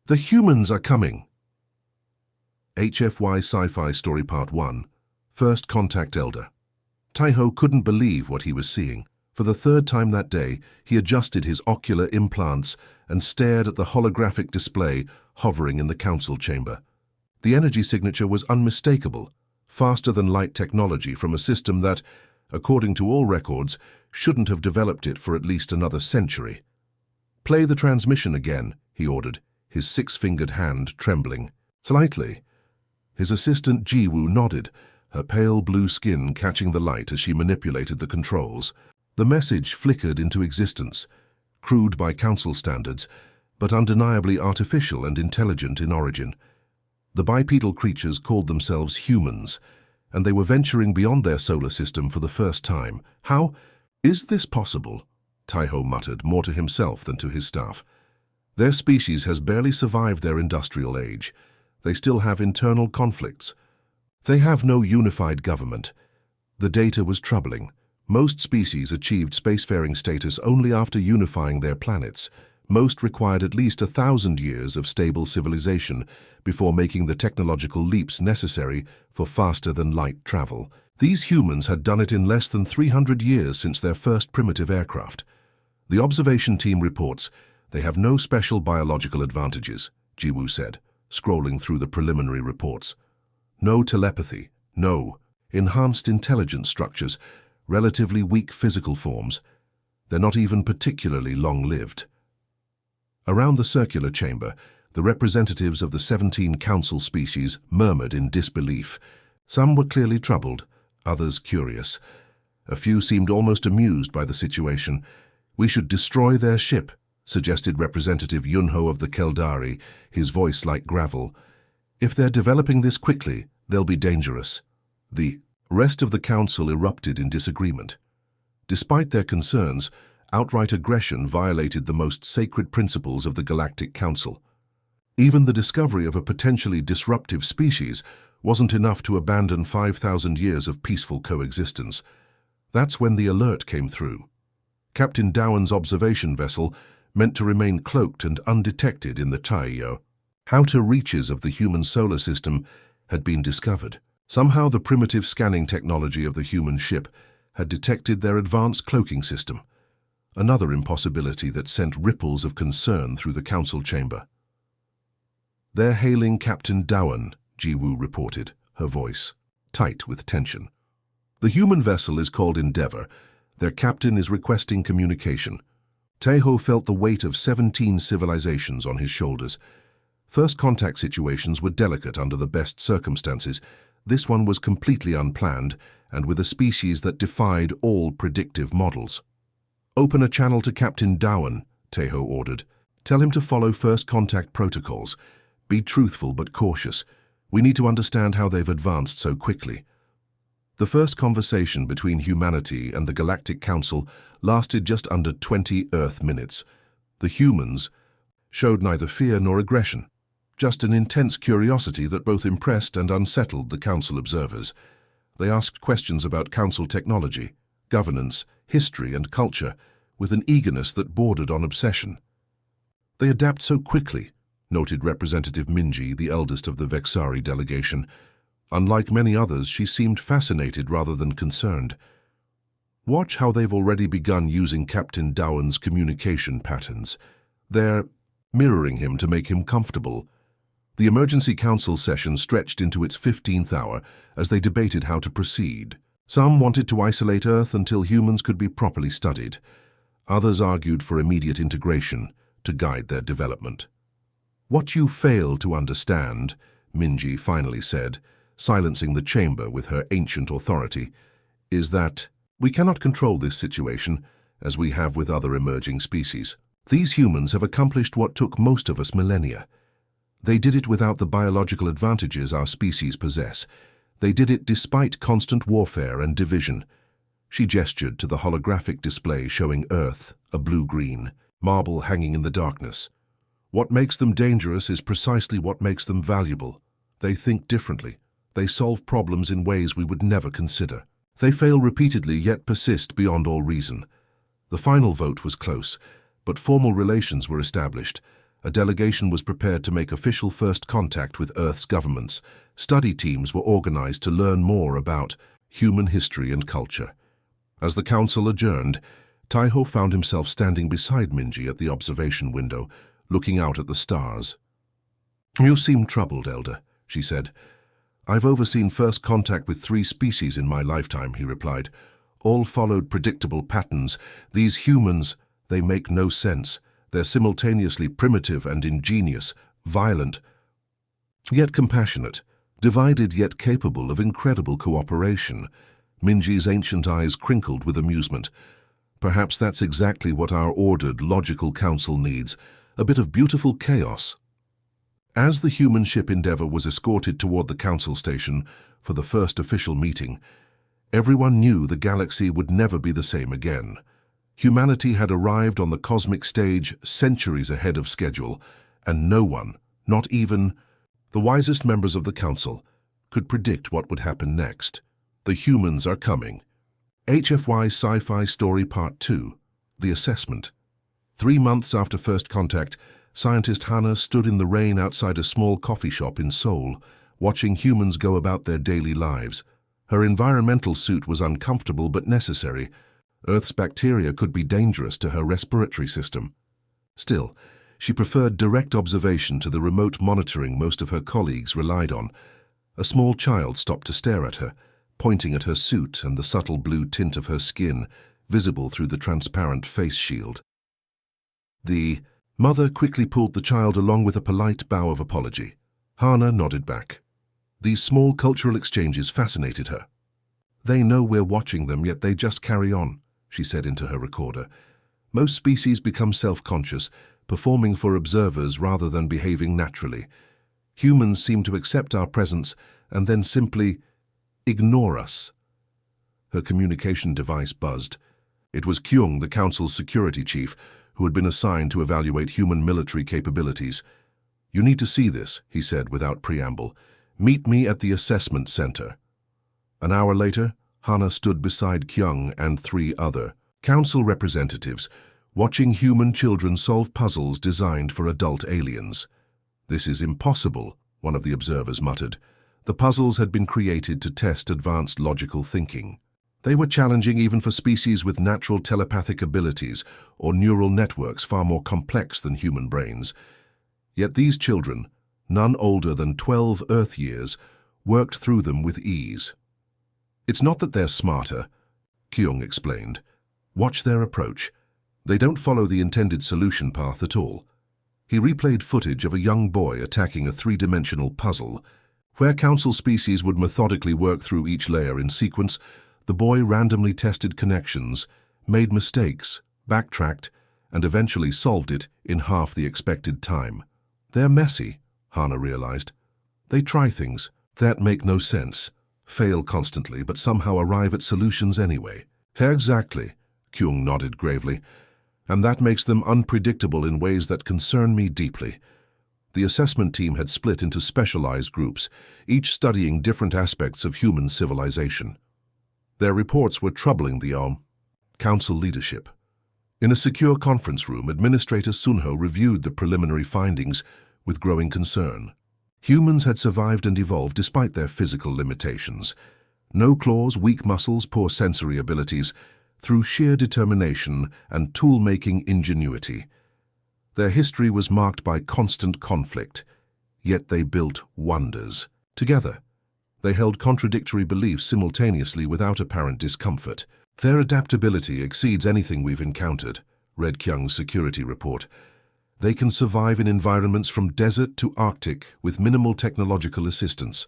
The humans are coming. HFY Sci-Fi Story Part 1, First Contact Elder. Taiho couldn't believe what he was seeing. For the third time that day, he adjusted his ocular implants and stared at the holographic display hovering in the council chamber. The energy signature was unmistakable, faster-than-light technology from a system that, according to all records, shouldn't have developed it for at least another century. "Play the transmission again," he ordered, his six-fingered hand trembling. Slightly. His assistant Jiwoo nodded, her pale blue skin catching the light as she manipulated the controls. The message flickered into existence, crude by council standards, but undeniably artificial and intelligent in origin. The bipedal creatures called themselves humans, and they were venturing beyond their solar system for the first time. "How is this possible?" Taiho muttered, more to himself than to his staff. "Their species has barely survived their industrial age. They still have internal conflicts. They have no unified government." The data was troubling. Most species achieved spacefaring status only after unifying their planets. Most required at least 1,000 years of stable civilization before making the technological leaps necessary for faster-than-light travel. These humans had done it in less than 300 years since their first primitive aircraft. The observation team reports they have no special biological advantages, Jiwoo said, scrolling through the preliminary reports. No telepathy, no enhanced intelligence structures, relatively weak physical forms. They're not even particularly long-lived. Around the circular chamber, the representatives of the 17 council species murmured in disbelief. Some were clearly troubled, others curious. A few seemed almost amused by the situation. "We should destroy their ship," suggested Representative Yunho of the Keldari, his voice like gravel. "If they're developing this quickly, they'll be dangerous." The rest of the council erupted in disagreement. Despite their concerns, outright aggression violated the most sacred principles of the Galactic Council. Even the discovery of a potentially disruptive species wasn't enough to abandon 5,000 years of peaceful coexistence. That's when the alert came through. Captain Dowan's observation vessel, meant to remain cloaked and undetected in the Taiyo, outer reaches of the human solar system, had been discovered. Somehow the primitive scanning technology of the human ship had detected their advanced cloaking system, another impossibility that sent ripples of concern through the council chamber. "They're hailing Captain Dowan," Jiwoo reported, her voice tight with tension. "The human vessel is called Endeavor. Their captain is requesting communication." Taiho felt the weight of 17 civilizations on his shoulders. First contact situations were delicate under the best circumstances. This one was completely unplanned and with a species that defied all predictive models. "Open a channel to Captain Dowan," Taiho ordered. "Tell him to follow first contact protocols. Be truthful but cautious. We need to understand how they've advanced so quickly." The first conversation between humanity and the Galactic Council lasted just under 20 Earth minutes. The humans showed neither fear nor aggression, just an intense curiosity that both impressed and unsettled the Council observers. They asked questions about Council technology, governance, history, and culture, with an eagerness that bordered on obsession. "They adapt so quickly," noted Representative Minji, the eldest of the Vexari delegation. Unlike many others, she seemed fascinated rather than concerned. "Watch how they've already begun using Captain Dowan's communication patterns. They're mirroring him to make him comfortable." The emergency council session stretched into its 15th hour as they debated how to proceed. Some wanted to isolate Earth until humans could be properly studied. Others argued for immediate integration to guide their development. "What you fail to understand," Minji finally said, silencing the chamber with her ancient authority, "is that we cannot control this situation as we have with other emerging species. These humans have accomplished what took most of us millennia. They did it without the biological advantages our species possess. They did it despite constant warfare and division." She gestured to the holographic display showing Earth, a blue-green marble hanging in the darkness. "What makes them dangerous is precisely what makes them valuable. They think differently. They solve problems in ways we would never consider. They fail repeatedly yet persist beyond all reason." The final vote was close, but formal relations were established. A delegation was prepared to make official first contact with Earth's governments. Study teams were organized to learn more about human history and culture. As the council adjourned, Taiho found himself standing beside Minji at the observation window, looking out at the stars. "You seem troubled, Elder," she said. "I've overseen first contact with 3 species in my lifetime," he replied. "All followed predictable patterns. These humans, they make no sense. They're simultaneously primitive and ingenious, violent, yet compassionate, divided yet capable of incredible cooperation." Minji's ancient eyes crinkled with amusement. "Perhaps that's exactly what our ordered, logical council needs, a bit of beautiful chaos." As the human ship Endeavour was escorted toward the council station for the first official meeting, everyone knew the galaxy would never be the same again. Humanity had arrived on the cosmic stage centuries ahead of schedule, and no one, not even the wisest members of the council, could predict what would happen next. The humans are coming. HFY Sci-Fi Story Part 2, The Assessment. 3 months after first contact, scientist Hana stood in the rain outside a small coffee shop in Seoul, watching humans go about their daily lives. Her environmental suit was uncomfortable but necessary. Earth's bacteria could be dangerous to her respiratory system. Still, she preferred direct observation to the remote monitoring most of her colleagues relied on. A small child stopped to stare at her, pointing at her suit and the subtle blue tint of her skin, visible through the transparent face shield. The mother quickly pulled the child along with a polite bow of apology. Hana nodded back. These small cultural exchanges fascinated her. "They know we're watching them, yet they just carry on," she said into her recorder. "Most species become self-conscious, performing for observers rather than behaving naturally. Humans seem to accept our presence and then simply ignore us." Her communication device buzzed. It was Kyung, the council's security chief, who had been assigned to evaluate human military capabilities. "You need to see this," he said without preamble. "Meet me at the assessment center." An hour later, Hana stood beside Kyung and 3 other council representatives, watching human children solve puzzles designed for adult aliens. "This is impossible," one of the observers muttered. The puzzles had been created to test advanced logical thinking. They were challenging even for species with natural telepathic abilities or neural networks far more complex than human brains. Yet these children, none older than 12 Earth years, worked through them with ease. "It's not that they're smarter," Kyung explained. "Watch their approach. They don't follow the intended solution path at all." He replayed footage of a young boy attacking a 3-dimensional puzzle. Where council species would methodically work through each layer in sequence, the boy randomly tested connections, made mistakes, backtracked, and eventually solved it in half the expected time. "They're messy," Hana realized. "They try things that make no sense, fail constantly, but somehow arrive at solutions anyway." "Exactly," Kyung nodded gravely. "And that makes them unpredictable in ways that concern me deeply." The assessment team had split into specialized groups, each studying different aspects of human civilization. Their reports were troubling the council leadership. In a secure conference room, Administrator Sunho reviewed the preliminary findings with growing concern. Humans had survived and evolved despite their physical limitations. No claws, weak muscles, poor sensory abilities, through sheer determination and tool-making ingenuity. Their history was marked by constant conflict, yet they built wonders. Together, they held contradictory beliefs simultaneously without apparent discomfort. "Their adaptability exceeds anything we've encountered," read Kyung's security report. "They can survive in environments from desert to Arctic with minimal technological assistance.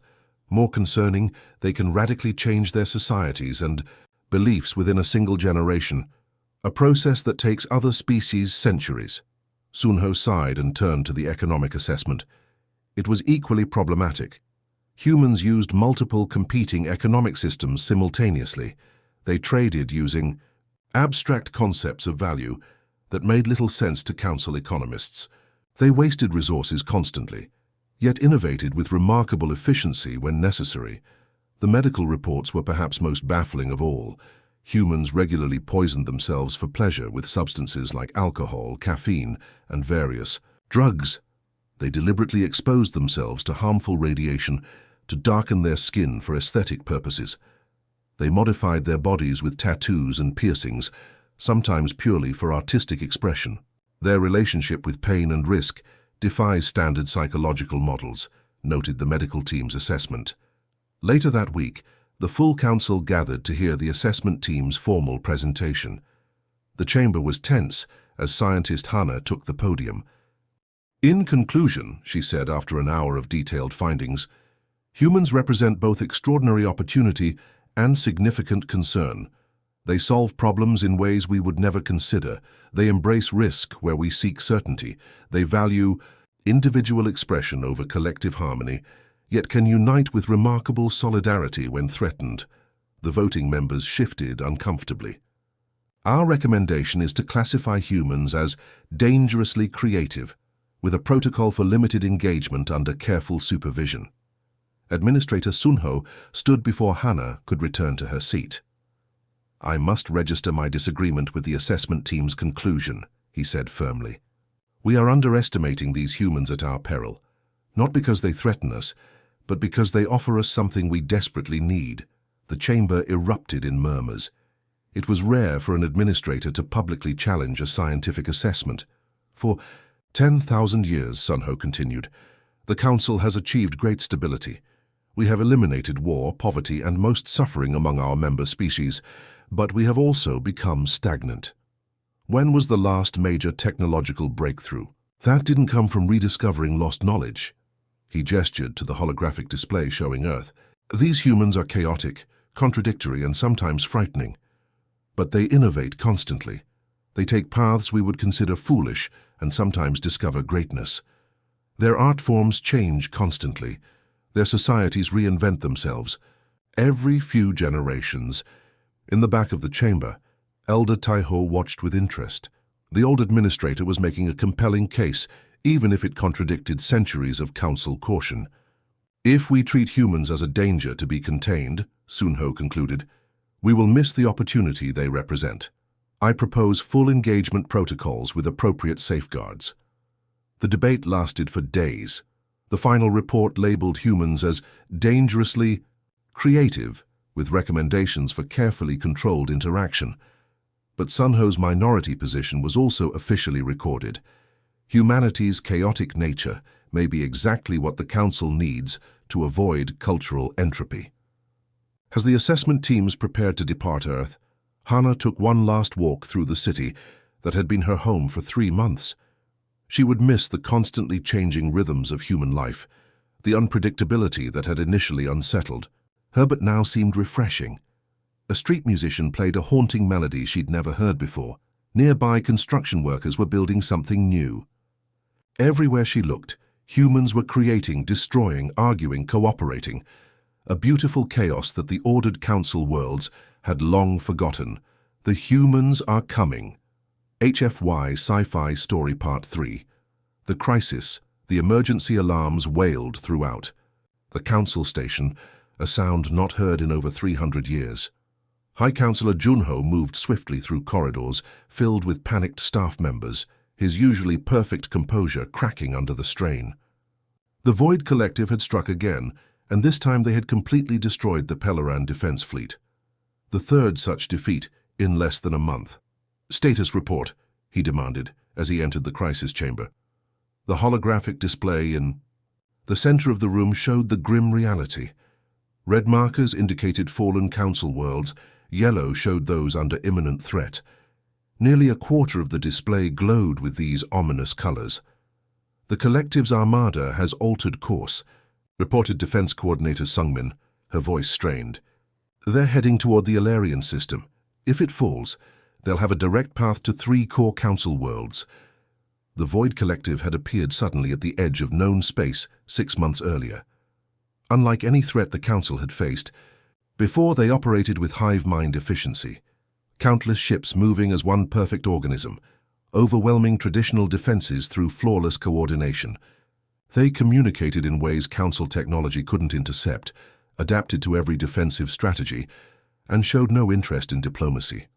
More concerning, they can radically change their societies and beliefs within a single generation, a process that takes other species centuries." Sunho sighed and turned to the economic assessment. It was equally problematic. Humans used multiple competing economic systems simultaneously. They traded using abstract concepts of value that made little sense to council economists. They wasted resources constantly, yet innovated with remarkable efficiency when necessary. The medical reports were perhaps most baffling of all. Humans regularly poisoned themselves for pleasure with substances like alcohol, caffeine, and various Drugs. They deliberately exposed themselves to harmful radiation to darken their skin for aesthetic purposes. They modified their bodies with tattoos and piercings, sometimes purely for artistic expression. Their relationship with pain and risk defies standard psychological models, noted the medical team's assessment. Later that week, the full council gathered to hear the assessment team's formal presentation. The chamber was tense as scientist Hannah took the podium. In conclusion, she said after an hour of detailed findings, humans represent both extraordinary opportunity and significant concern. They solve problems in ways we would never consider. They embrace risk where we seek certainty. They value individual expression over collective harmony, yet can unite with remarkable solidarity when threatened. The voting members shifted uncomfortably. Our recommendation is to classify humans as dangerously creative, with a protocol for limited engagement under careful supervision. Administrator Sunho stood before Hannah could return to her seat. "I must register my disagreement with the assessment team's conclusion," he said firmly. "We are underestimating these humans at our peril, not because they threaten us, but because they offer us something we desperately need." The chamber erupted in murmurs. It was rare for an administrator to publicly challenge a scientific assessment. "For 10,000 years," Sunho continued, "the Council has achieved great stability. We have eliminated war, poverty, and most suffering among our member species, but we have also become stagnant. When was the last major technological breakthrough? That didn't come from rediscovering lost knowledge." He gestured to the holographic display showing Earth. "These humans are chaotic, contradictory, and sometimes frightening. But they innovate constantly. They take paths we would consider foolish and sometimes discover greatness. Their art forms change constantly. Their societies reinvent themselves. Every few generations." In the back of the chamber, Elder Taiho watched with interest. The old administrator was making a compelling case, even if it contradicted centuries of council caution. "If we treat humans as a danger to be contained," Sunho concluded, "we will miss the opportunity they represent. I propose full engagement protocols with appropriate safeguards." The debate lasted for days. The final report labeled humans as dangerously creative, with recommendations for carefully controlled interaction. But Sunho's minority position was also officially recorded. Humanity's chaotic nature may be exactly what the Council needs to avoid cultural entropy. As the assessment teams prepared to depart Earth, Hannah took one last walk through the city that had been her home for 3 months. She would miss the constantly changing rhythms of human life, the unpredictability that had initially unsettled her but now seemed refreshing. A street musician played a haunting melody she'd never heard before. Nearby, construction workers were building something new. Everywhere she looked, humans were creating, destroying, arguing, cooperating. A beautiful chaos that the ordered council worlds had long forgotten. The humans are coming. HFY Sci-Fi Story Part 3. The crisis, the emergency alarms wailed throughout. The council station, a sound not heard in over 300 years. High Councillor Junho moved swiftly through corridors filled with panicked staff members, his usually perfect composure cracking under the strain. The Void Collective had struck again, and this time they had completely destroyed the Peloran defense fleet. The third such defeat in less than a month. "Status report," he demanded as he entered the crisis chamber. The holographic display in the center of the room showed the grim reality. Red markers indicated fallen council worlds, yellow showed those under imminent threat. Nearly a quarter of the display glowed with these ominous colors. "The collective's armada has altered course," reported Defense Coordinator Sungmin, her voice strained. "They're heading toward the Alarian system. If it falls, they'll have a direct path to 3 core council worlds." The Void Collective had appeared suddenly at the edge of known space 6 months earlier. Unlike any threat the Council had faced, before they operated with hive mind efficiency. Countless ships moving as one perfect organism, overwhelming traditional defenses through flawless coordination. They communicated in ways Council technology couldn't intercept, adapted to every defensive strategy, and showed no interest in diplomacy.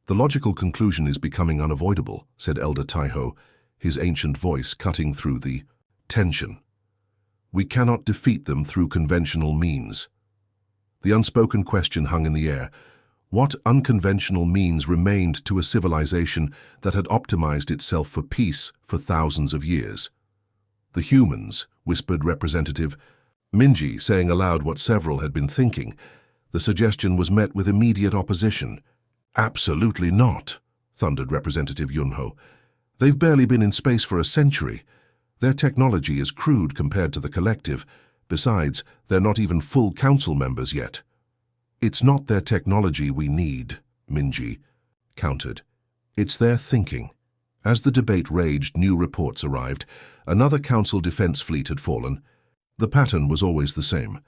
"The logical conclusion is becoming unavoidable," said Elder Taiho, his ancient voice cutting through the tension. "We cannot defeat them through conventional means." The unspoken question hung in the air. What unconventional means remained to a civilization that had optimized itself for peace for thousands of years? "The humans," whispered Representative Minji, saying aloud what several had been thinking. The suggestion was met with immediate opposition. "Absolutely not," thundered Representative Yunho. "They've barely been in space for a century. Their technology is crude compared to the collective. Besides, they're not even full council members yet." "It's not their technology we need," Minji countered. "It's their thinking." As the debate raged, new reports arrived. Another council defense fleet had fallen. The pattern was always the same.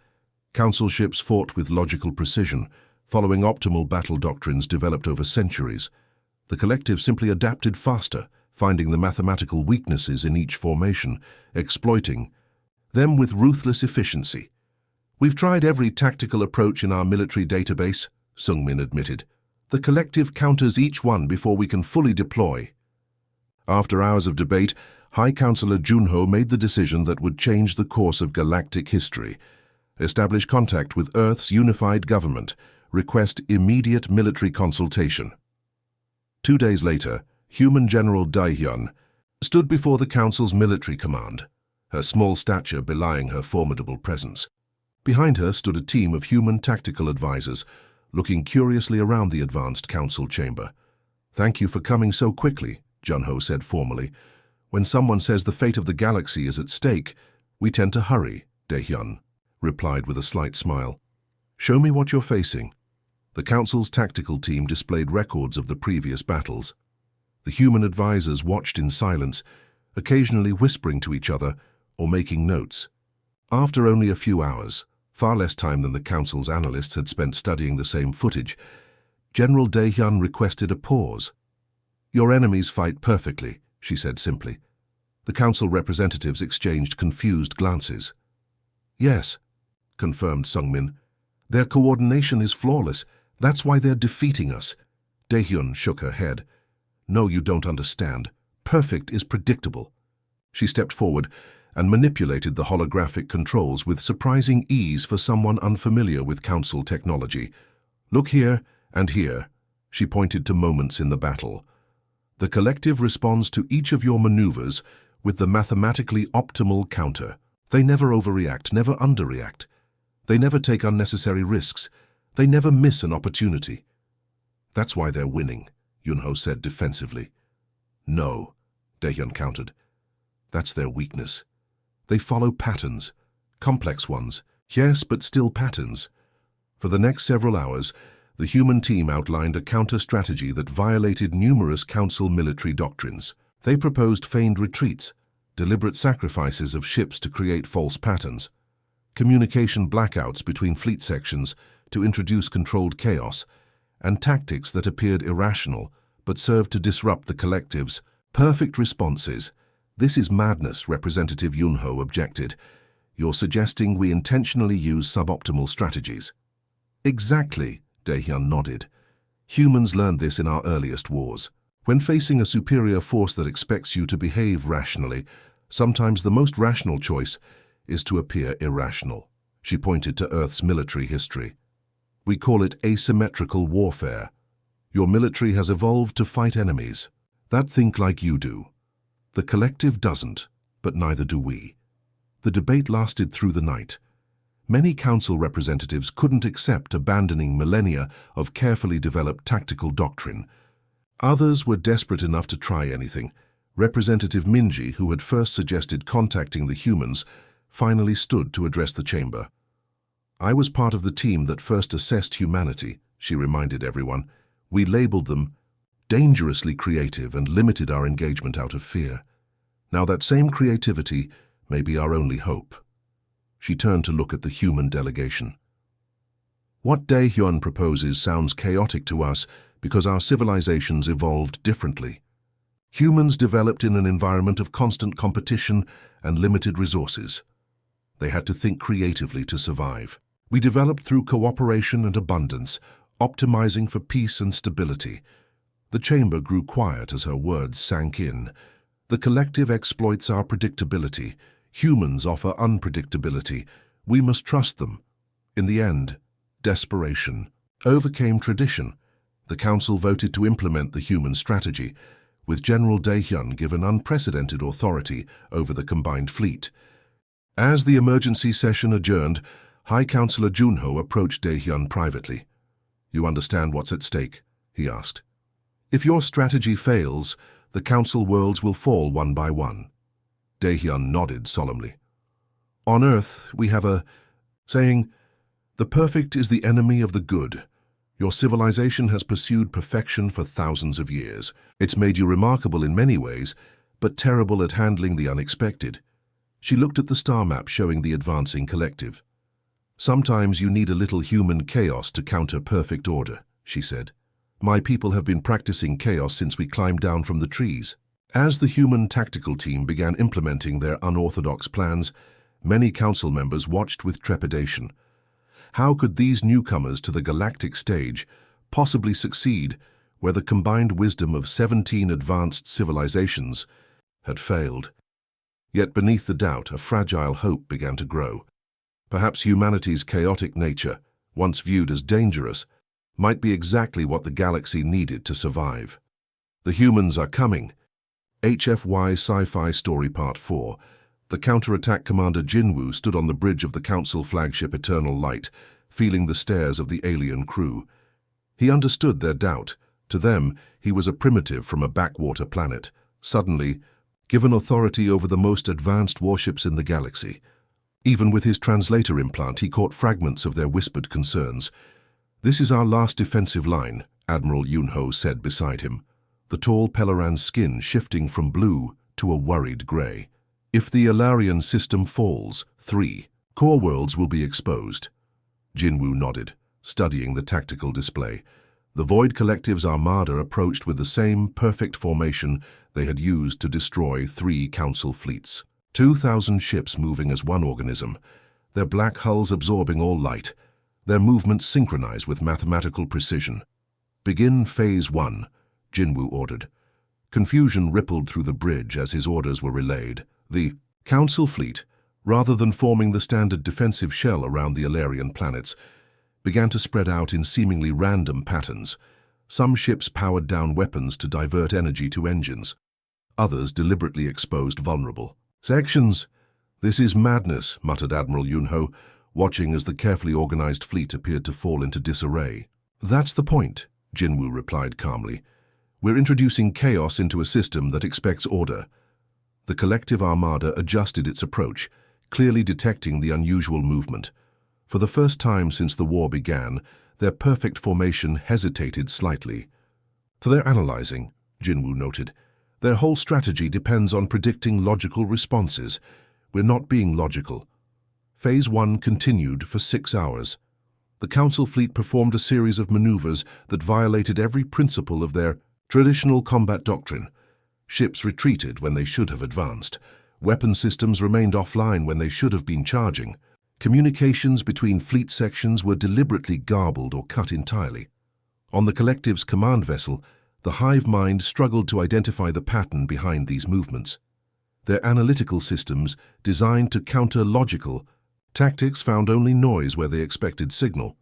Council ships fought with logical precision, following optimal battle doctrines developed over centuries. The collective simply adapted faster, finding the mathematical weaknesses in each formation, exploiting them with ruthless efficiency. "We've tried every tactical approach in our military database," Sungmin admitted. "The collective counters each one before we can fully deploy." After hours of debate, High Counselor Junho made the decision that would change the course of galactic history. Establish contact with Earth's unified government. Request immediate military consultation. 2 days later, Human General Daehyun stood before the Council's military command, her small stature belying her formidable presence. Behind her stood a team of human tactical advisors, looking curiously around the advanced council chamber. "Thank you for coming so quickly," Junho said formally. "When someone says the fate of the galaxy is at stake, we tend to hurry," Daehyun replied with a slight smile. "Show me what you're facing." The Council's tactical team displayed records of the previous battles. The human advisors watched in silence, occasionally whispering to each other or making notes. After only a few hours, far less time than the Council's analysts had spent studying the same footage, General Daehyun requested a pause. "Your enemies fight perfectly," she said simply. The Council representatives exchanged confused glances. "Yes," confirmed Sungmin. "Their coordination is flawless. That's why they're defeating us." Daehyun shook her head. "No, you don't understand. Perfect is predictable." She stepped forward and manipulated the holographic controls with surprising ease for someone unfamiliar with Council technology. "Look here and here." She pointed to moments in the battle. "The collective responds to each of your maneuvers with the mathematically optimal counter. They never overreact, never underreact. They never take unnecessary risks. They never miss an opportunity." "That's why they're winning," Yunho said defensively. "No," Daehyun countered. "That's their weakness. They follow patterns, complex ones, yes, but still patterns." For the next several hours, the human team outlined a counter-strategy that violated numerous Council military doctrines. They proposed feigned retreats, deliberate sacrifices of ships to create false patterns, communication blackouts between fleet sections to introduce controlled chaos, and tactics that appeared irrational but served to disrupt the collective's perfect responses. "This is madness," Representative Yunho objected. "You're suggesting we intentionally use suboptimal strategies." "Exactly," Daehyun nodded. "Humans learned this in our earliest wars. When facing a superior force that expects you to behave rationally, sometimes the most rational choice is to appear irrational." She pointed to Earth's military history. "We call it asymmetrical warfare. Your military has evolved to fight enemies that think like you do. The collective doesn't, but neither do we." The debate lasted through the night. Many council representatives couldn't accept abandoning millennia of carefully developed tactical doctrine. Others were desperate enough to try anything. Representative Minji, who had first suggested contacting the humans, finally stood to address the chamber. "I was part of the team that first assessed humanity," she reminded everyone. "We labeled them dangerously creative and limited our engagement out of fear. Now that same creativity may be our only hope." She turned to look at the human delegation. "What Daehyun proposes sounds chaotic to us because our civilizations evolved differently. Humans developed in an environment of constant competition and limited resources. They had to think creatively to survive. We developed through cooperation and abundance, optimizing for peace and stability." The chamber grew quiet as her words sank in. The collective exploits our predictability. Humans offer unpredictability. We must trust them. In the end, desperation overcame tradition. The Council voted to implement the human strategy, with General Daehyun given unprecedented authority over the combined fleet. As the emergency session adjourned, High Counselor Junho approached Daehyun privately. "You understand what's at stake?" he asked. "If your strategy fails, the Council worlds will fall one by one." Daehyun nodded solemnly. "On Earth, we have a saying, 'The perfect is the enemy of the good.' Your civilization has pursued perfection for thousands of years. It's made you remarkable in many ways, but terrible at handling the unexpected." She looked at the star map showing the advancing collective. "Sometimes you need a little human chaos to counter perfect order," she said. "My people have been practicing chaos since we climbed down from the trees." As the human tactical team began implementing their unorthodox plans, many council members watched with trepidation. How could these newcomers to the galactic stage possibly succeed where the combined wisdom of 17 advanced civilizations had failed? Yet beneath the doubt, a fragile hope began to grow. Perhaps humanity's chaotic nature, once viewed as dangerous, might be exactly what the galaxy needed to survive. The humans are coming. HFY Sci-Fi Story Part 4. The counterattack commander Jinwoo stood on the bridge of the Council flagship Eternal Light, feeling the stares of the alien crew. He understood their doubt. To them, he was a primitive from a backwater planet, suddenly given authority over the most advanced warships in the galaxy. Even with his translator implant, he caught fragments of their whispered concerns. "This is our last defensive line," Admiral Junho said beside him, the tall Peloran's skin shifting from blue to a worried grey. "If the Ilarian system falls, 3 core worlds will be exposed." Jinwoo nodded, studying the tactical display. The Void Collective's armada approached with the same perfect formation they had used to destroy 3 Council fleets. 2,000 ships moving as one organism, their black hulls absorbing all light, their movements synchronized with mathematical precision. "Begin Phase 1, Jinwoo ordered. Confusion rippled through the bridge as his orders were relayed. The Council fleet, rather than forming the standard defensive shell around the Ilarian planets, began to spread out in seemingly random patterns. Some ships powered down weapons to divert energy to engines. Others deliberately exposed vulnerable sections. "This is madness," muttered Admiral Junho, watching as the carefully organized fleet appeared to fall into disarray. "That's the point," Jinwoo replied calmly. "We're introducing chaos into a system that expects order." The collective armada adjusted its approach, clearly detecting the unusual movement. For the first time since the war began, their perfect formation hesitated slightly. "For their analyzing," Jinwoo noted. "Their whole strategy depends on predicting logical responses. We're not being logical." Phase 1 continued for 6 hours. The Council fleet performed a series of maneuvers that violated every principle of their traditional combat doctrine. Ships retreated when they should have advanced. Weapon systems remained offline when they should have been charging. Communications between fleet sections were deliberately garbled or cut entirely. On the Collective's command vessel, the Hive mind struggled to identify the pattern behind these movements. Their analytical systems, designed to counter logical tactics, found only noise where they expected signal.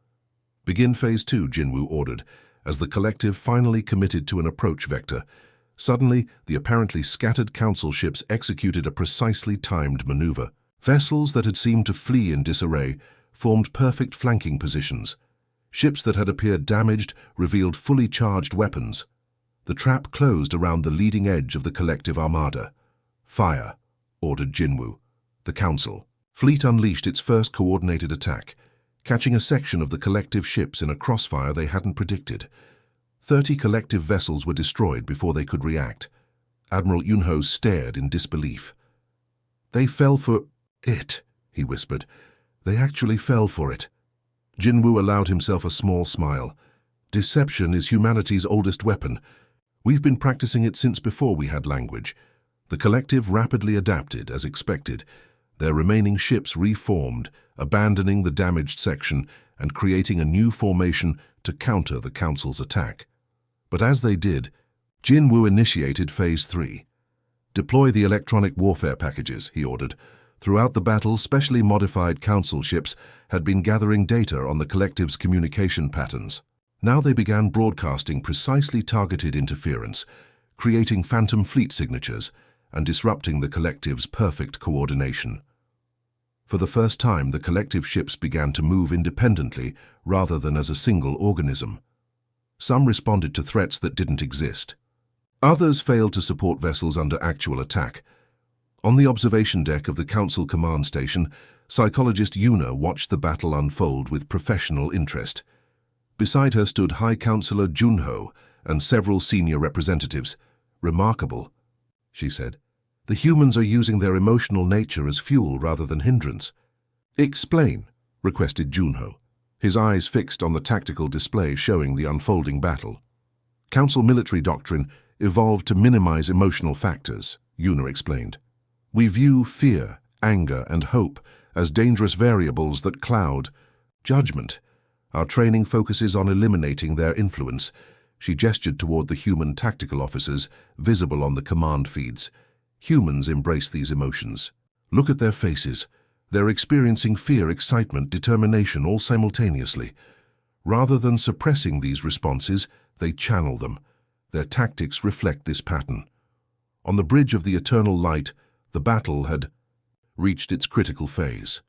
"Begin Phase 2, Jinwoo ordered, as the Collective finally committed to an approach vector. Suddenly, the apparently scattered Council ships executed a precisely timed maneuver. Vessels that had seemed to flee in disarray formed perfect flanking positions. Ships that had appeared damaged revealed fully charged weapons. The trap closed around the leading edge of the collective armada. "Fire," ordered Jinwoo. The Council fleet unleashed its first coordinated attack, catching a section of the collective ships in a crossfire they hadn't predicted. 30 collective vessels were destroyed before they could react. Admiral Junho stared in disbelief. "They fell for it," he whispered. "They actually fell for it." Jinwoo allowed himself a small smile. "Deception is humanity's oldest weapon. We've been practicing it since before we had language." The collective rapidly adapted, as expected. Their remaining ships reformed, abandoning the damaged section and creating a new formation to counter the Council's attack. But as they did, Jinwoo initiated Phase 3. Deploy the electronic warfare packages, he ordered. Throughout the battle, specially modified Council ships had been gathering data on the collective's communication patterns. Now they began broadcasting precisely targeted interference, creating phantom fleet signatures and disrupting the collective's perfect coordination. For the first time, the collective ships began to move independently rather than as a single organism. Some responded to threats that didn't exist. Others failed to support vessels under actual attack. On the observation deck of the Council command station, psychologist Yuna watched the battle unfold with professional interest. Beside her stood High Counselor Junho and several senior representatives. "Remarkable," she said. "The humans are using their emotional nature as fuel rather than hindrance." "Explain," requested Junho, his eyes fixed on the tactical display showing the unfolding battle. "Council military doctrine evolved to minimize emotional factors," Yuna explained. "We view fear, anger, and hope as dangerous variables that cloud judgment. Our training focuses on eliminating their influence." She gestured toward the human tactical officers visible on the command feeds. "Humans embrace these emotions. Look at their faces. They're experiencing fear, excitement, determination all simultaneously. Rather than suppressing these responses, they channel them. Their tactics reflect this pattern." On the bridge of the eternal light, the battle had reached its critical phase.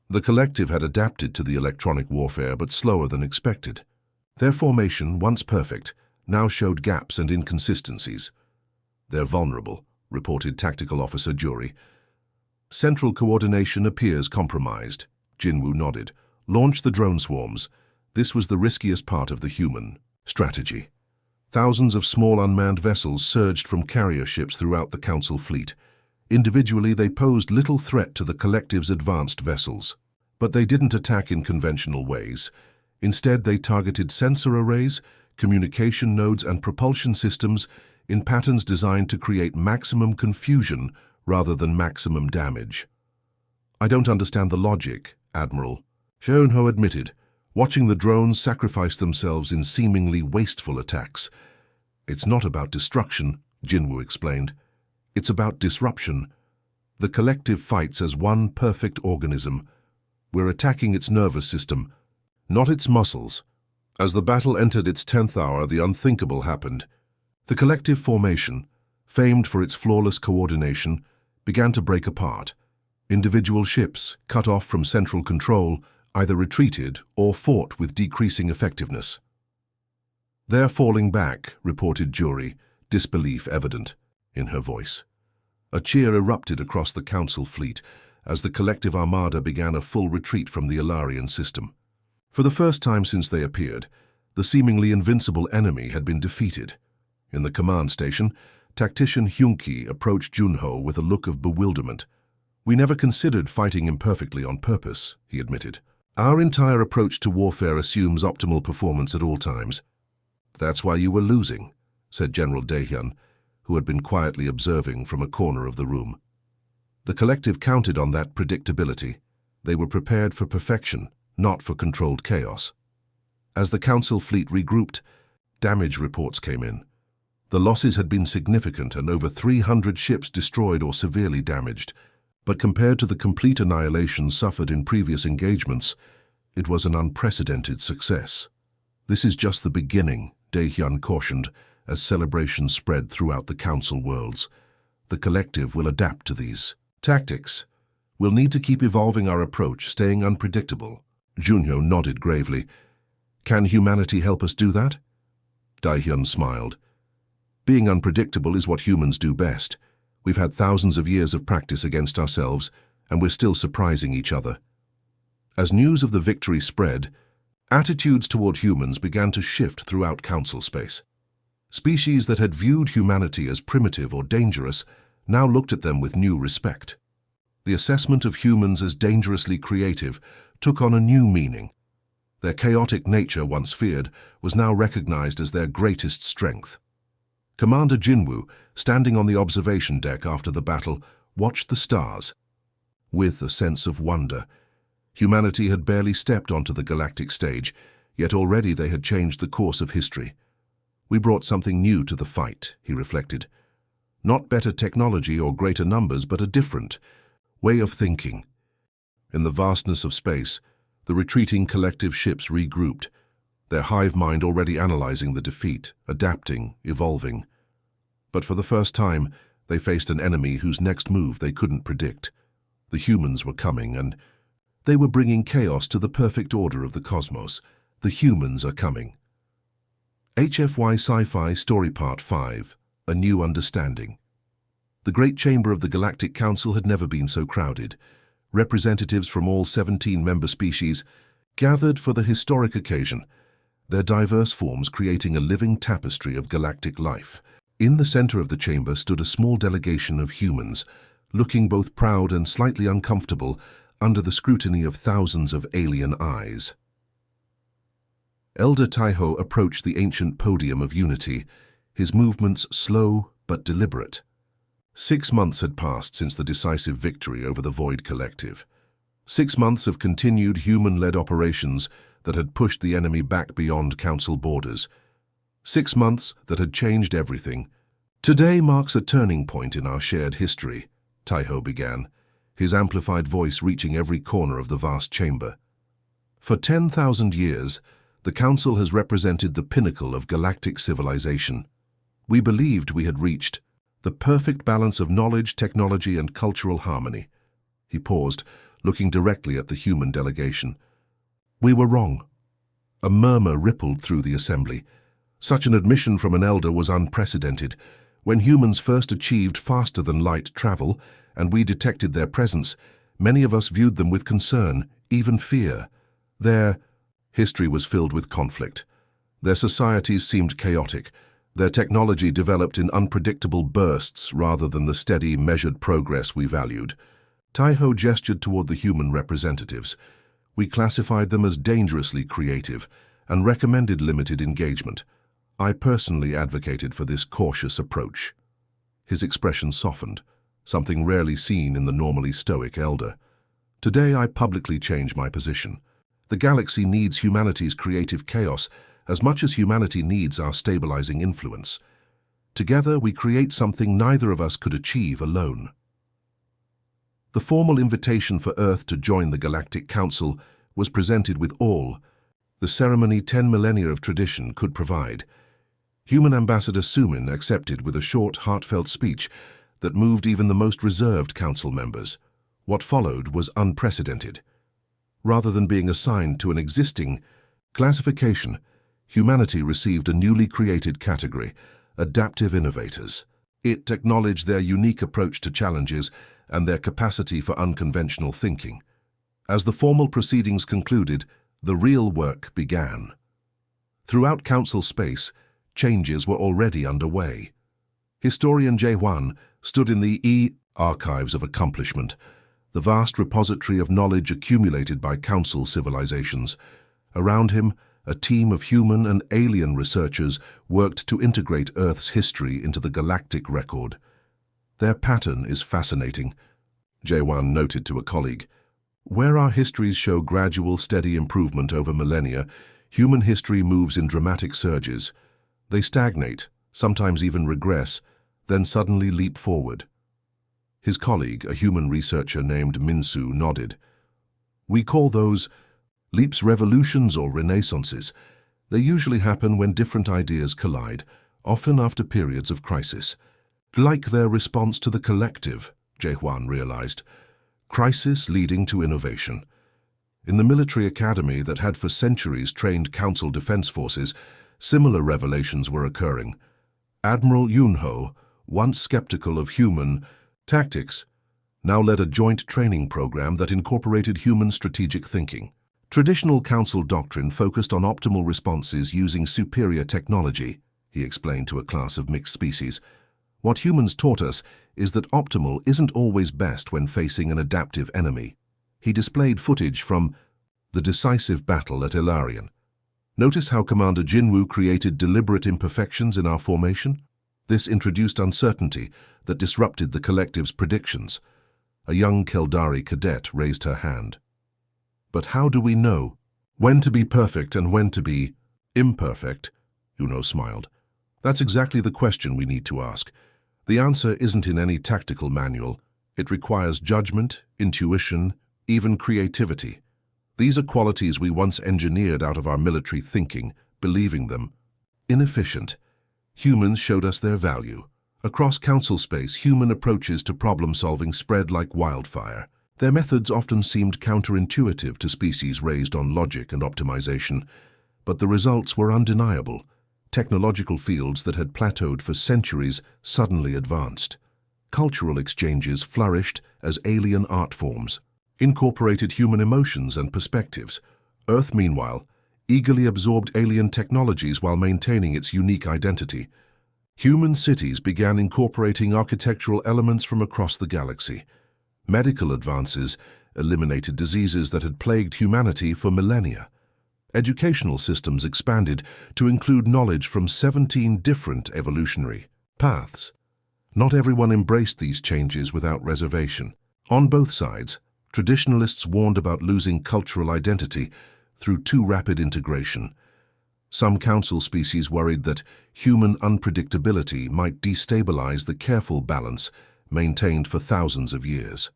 The collective had adapted to the electronic warfare, but slower than expected. Their formation, once perfect, now showed gaps and inconsistencies. "They're vulnerable," reported Tactical Officer Jury. "Central coordination appears compromised." Jinwoo nodded. "Launch the drone swarms." This was the riskiest part of the human strategy. Thousands of small unmanned vessels surged from carrier ships throughout the Council fleet. Individually, they posed little threat to the collective's advanced vessels. But they didn't attack in conventional ways. Instead, they targeted sensor arrays, communication nodes, and propulsion systems in patterns designed to create maximum confusion rather than maximum damage. "I don't understand the logic, Admiral," Shonho admitted, watching the drones sacrifice themselves in seemingly wasteful attacks. "It's not about destruction," Jinwoo explained. "It's about disruption. The collective fights as one perfect organism. We're attacking its nervous system, not its muscles." As the battle entered its 10th hour, the unthinkable happened. The collective formation, famed for its flawless coordination, began to break apart. Individual ships, cut off from central control, either retreated or fought with decreasing effectiveness. "They're falling back," reported Jury, disbelief evident in her voice. A cheer erupted across the Council fleet as the collective armada began a full retreat from the Ilarian system. For the first time since they appeared, the seemingly invincible enemy had been defeated. In the command station, tactician Hyunki approached Junho with a look of bewilderment. "We never considered fighting imperfectly on purpose," he admitted. "Our entire approach to warfare assumes optimal performance at all times." "That's why you were losing," said General Daehyun, who had been quietly observing from a corner of the room. The collective counted on that predictability. They were prepared for perfection, not for controlled chaos. As the Council fleet regrouped, damage reports came in. The losses had been significant and over 300 ships destroyed or severely damaged, but compared to the complete annihilation suffered in previous engagements, it was an unprecedented success. "This is just the beginning," Daehyun cautioned, as celebrations spread throughout the Council worlds. "The collective will adapt to these tactics. We'll need to keep evolving our approach, staying unpredictable." Junho nodded gravely. "Can humanity help us do that?" Daehyun smiled. "Being unpredictable is what humans do best. We've had thousands of years of practice against ourselves, and we're still surprising each other." As news of the victory spread, attitudes toward humans began to shift throughout Council space. Species that had viewed humanity as primitive or dangerous now looked at them with new respect. The assessment of humans as dangerously creative took on a new meaning. Their chaotic nature, once feared, was now recognized as their greatest strength. Commander Jinwoo, standing on the observation deck after the battle, watched the stars. With a sense of wonder, humanity had barely stepped onto the galactic stage, yet already they had changed the course of history. "We brought something new to the fight," he reflected. Not better technology or greater numbers, but a different way of thinking. In the vastness of space, the retreating collective ships regrouped, their hive mind already analyzing the defeat, adapting, evolving. But for the first time, they faced an enemy whose next move they couldn't predict. The humans were coming, and they were bringing chaos to the perfect order of the cosmos. The humans are coming. HFY Sci-Fi Story Part 5, A New Understanding. The Great Chamber of the Galactic Council had never been so crowded. Representatives from all 17 member species gathered for the historic occasion, their diverse forms creating a living tapestry of galactic life. In the center of the chamber stood a small delegation of humans, looking both proud and slightly uncomfortable under the scrutiny of thousands of alien eyes. Elder Taiho approached the ancient podium of unity, his movements slow but deliberate. 6 months had passed since the decisive victory over the Void Collective. 6 months of continued human-led operations that had pushed the enemy back beyond Council borders. 6 months that had changed everything. Today marks a turning point in our shared history, Taiho began, his amplified voice reaching every corner of the vast chamber. For 10,000 years, the Council has represented the pinnacle of galactic civilization. We believed we had reached the perfect balance of knowledge, technology, and cultural harmony. He paused, looking directly at the human delegation. We were wrong. A murmur rippled through the assembly. Such an admission from an elder was unprecedented. When humans first achieved faster-than-light travel, and we detected their presence, many of us viewed them with concern, even fear. Their history was filled with conflict. Their societies seemed chaotic. Their technology developed in unpredictable bursts rather than the steady, measured progress we valued. Taiho gestured toward the human representatives. We classified them as dangerously creative and recommended limited engagement. I personally advocated for this cautious approach. His expression softened, something rarely seen in the normally stoic elder. Today I publicly change my position. The galaxy needs humanity's creative chaos as much as humanity needs our stabilizing influence. Together we create something neither of us could achieve alone. The formal invitation for Earth to join the Galactic Council was presented with all the ceremony 10 millennia of tradition could provide. Human Ambassador Sumin accepted with a short, heartfelt speech that moved even the most reserved council members. What followed was unprecedented. Rather than being assigned to an existing classification, humanity received a newly created category, adaptive innovators. It acknowledged their unique approach to challenges and their capacity for unconventional thinking. As the formal proceedings concluded, the real work began. Throughout council space, changes were already underway. Historian Jae-hwan stood in the archives of accomplishment, the vast repository of knowledge accumulated by council civilizations. Around him, a team of human and alien researchers worked to integrate Earth's history into the galactic record. Their pattern is fascinating, Jae-hwan noted to a colleague. Where our histories show gradual, steady improvement over millennia, human history moves in dramatic surges. They stagnate, sometimes even regress, then suddenly leap forward. His colleague, a human researcher named Minsu, nodded. We call those leaps revolutions or renaissances. They usually happen when different ideas collide, often after periods of crisis. Like their response to the collective, Jae-hwan realized. Crisis leading to innovation. In the military academy that had for centuries trained council defense forces, similar revelations were occurring. Admiral Zhou, once skeptical of human tactics, now led a joint training program that incorporated human strategic thinking. Traditional council doctrine focused on optimal responses using superior technology, he explained to a class of mixed species. What humans taught us is that optimal isn't always best when facing an adaptive enemy. He displayed footage from the decisive battle at Ilarion. Notice how Commander Jinwoo created deliberate imperfections in our formation? This introduced uncertainty that disrupted the collective's predictions. A young Keldari cadet raised her hand. But how do we know when to be perfect and when to be imperfect? Yuno smiled. That's exactly the question we need to ask. The answer isn't in any tactical manual. It requires judgment, intuition, even creativity. These are qualities we once engineered out of our military thinking, believing them inefficient. Humans showed us their value. Across council space, human approaches to problem-solving spread like wildfire. Their methods often seemed counterintuitive to species raised on logic and optimization, but the results were undeniable. Technological fields that had plateaued for centuries suddenly advanced. Cultural exchanges flourished as alien art forms, incorporated human emotions and perspectives. Earth, meanwhile, eagerly absorbed alien technologies while maintaining its unique identity. Human cities began incorporating architectural elements from across the galaxy. Medical advances eliminated diseases that had plagued humanity for millennia. Educational systems expanded to include knowledge from 17 different evolutionary paths. Not everyone embraced these changes without reservation. On both sides, traditionalists warned about losing cultural identity through too rapid integration. Some council species worried that human unpredictability might destabilize the careful balance maintained for thousands of years.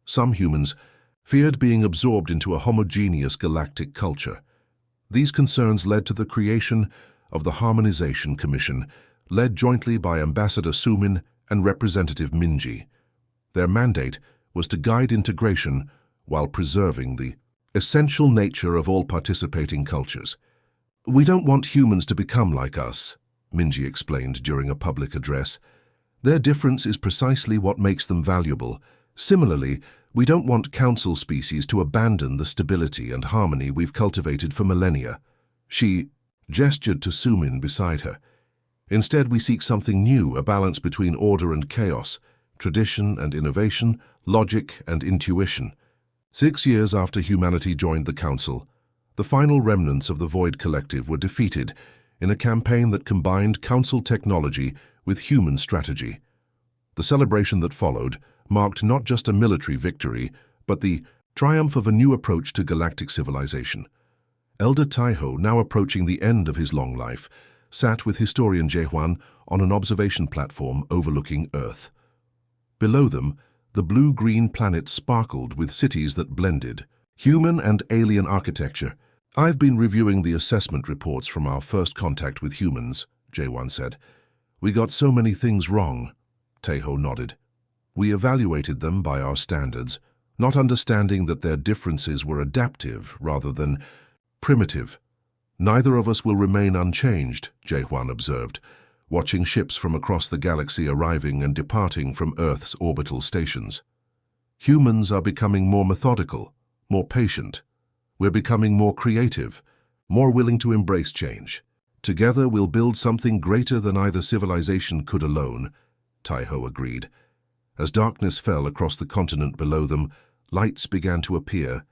Some humans feared being absorbed into a homogeneous galactic culture. These concerns led to the creation of the Harmonization Commission, led jointly by Ambassador Sumin and Representative Minji. Their mandate was to guide integration while preserving the essential nature of all participating cultures. "We don't want humans to become like us," Minji explained during a public address. "Their difference is precisely what makes them valuable. Similarly, we don't want council species to abandon the stability and harmony we've cultivated for millennia." She gestured to Sumin beside her. "Instead, we seek something new, a balance between order and chaos, tradition and innovation, logic and intuition." 6 years after humanity joined the Council, the final remnants of the Void Collective were defeated in a campaign that combined Council technology with human strategy. The celebration that followed marked not just a military victory, but the triumph of a new approach to galactic civilization. Elder Taiho, now approaching the end of his long life, sat with historian Jehuan on an observation platform overlooking Earth. Below them, the blue-green planet sparkled with cities that blended human and alien architecture. "I've been reviewing the assessment reports from our first contact with humans," Jehuan said. "We got so many things wrong." Taiho nodded. "We evaluated them by our standards, not understanding that their differences were adaptive rather than primitive." "Neither of us will remain unchanged," Jehuan observed, watching ships from across the galaxy arriving and departing from Earth's orbital stations. "Humans are becoming more methodical, more patient. We're becoming more creative, more willing to embrace change. Together we'll build something greater than either civilization could alone," Taiho agreed. As darkness fell across the continent below them, lights began to appear,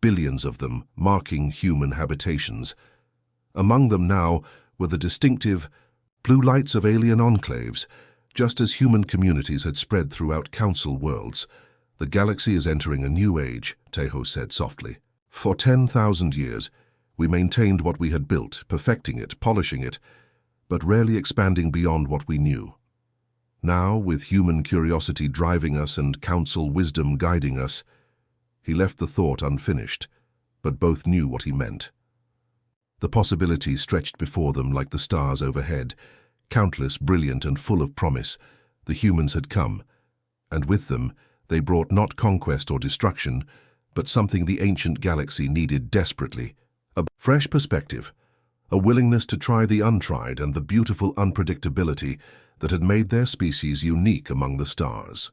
billions of them marking human habitations. Among them now were the distinctive blue lights of alien enclaves, just as human communities had spread throughout council worlds. "The galaxy is entering a new age," Taiho said softly. "For 10,000 years, we maintained what we had built, perfecting it, polishing it, but rarely expanding beyond what we knew. Now, with human curiosity driving us and council wisdom guiding us," he left the thought unfinished, but both knew what he meant. The possibilities stretched before them like the stars overhead, countless, brilliant, and full of promise. The humans had come, and with them they brought not conquest or destruction, but something the ancient galaxy needed desperately: a fresh perspective, a willingness to try the untried, and the beautiful unpredictability that had made their species unique among the stars.